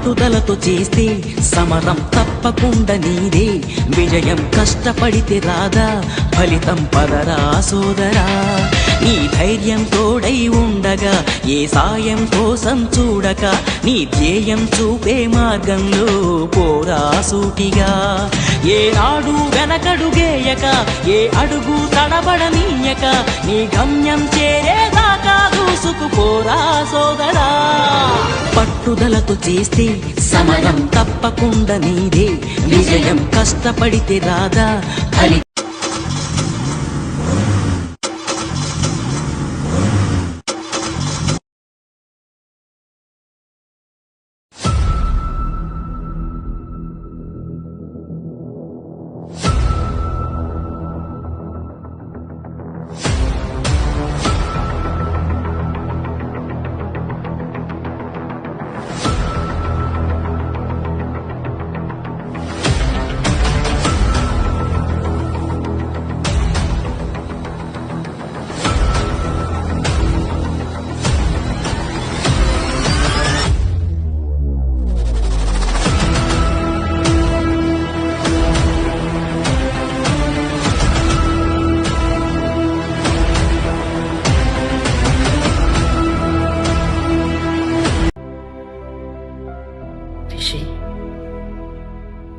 పట్టుదలతో చేస్తే సమరం తప్పకుండా నీదే, విజయం కష్టపడితే రాదా ఫలితం పదరా సోదరా. నీ ధైర్యం తోడై ఉండగా ఏ సాయం కోసం చూడక, నీ ధ్యేయం చూపే మార్గంలో పోరా సూటిగా. ఏ నాడు వెనకడుగేయక, ఏ అడుగు తడబడనీయక, నీ గమ్యం చేరేదాకా దూసుకుపోరా సోదరా. పట్టుదలతో చేస్తే సమరం తప్పకుండా నీదే, విజయం కష్టపడితే రాదా ఫలితం.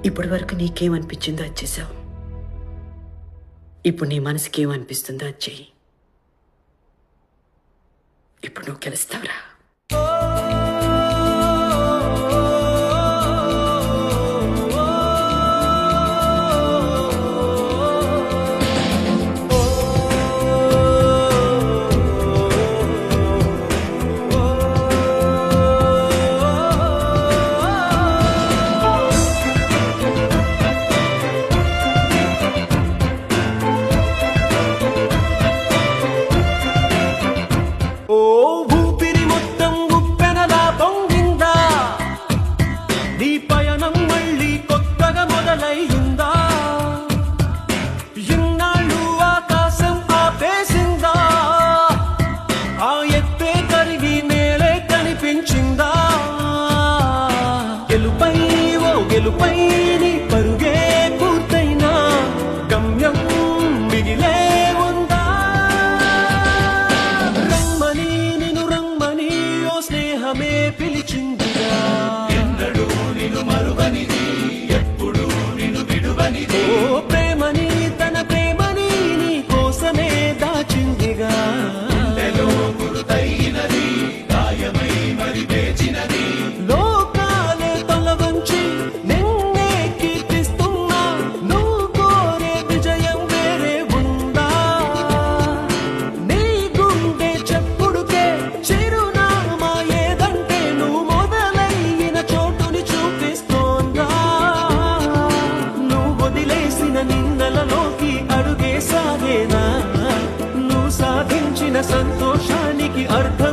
ఇప్పటి వరకు నీకేమనిపించిందో అది చేసావు. ఇప్పుడు నీ మనసుకి ఏమనిపిస్తుందో అది చెయ్యి. ఇప్పుడు నువ్వు గెలుస్తావురా. గెలుపై నీ పరుగే పూర్తైనా గమ్యం మిగిలే ఉందా. రమ్మని నిన్ను రమ్మని ఓ స్నేహమే పిలిచిందిగా, ఎన్నడూ నిన్ను మరువనిది ఎప్పుడు నిన్ను విడువనిది. ఓ ప్రేమని తన ప్రేమని నీ కోసమే దాచిందిగా, గుండెలో గురుతైనది గాయమై మరి వేచినది. సంతోషానికి అర్థం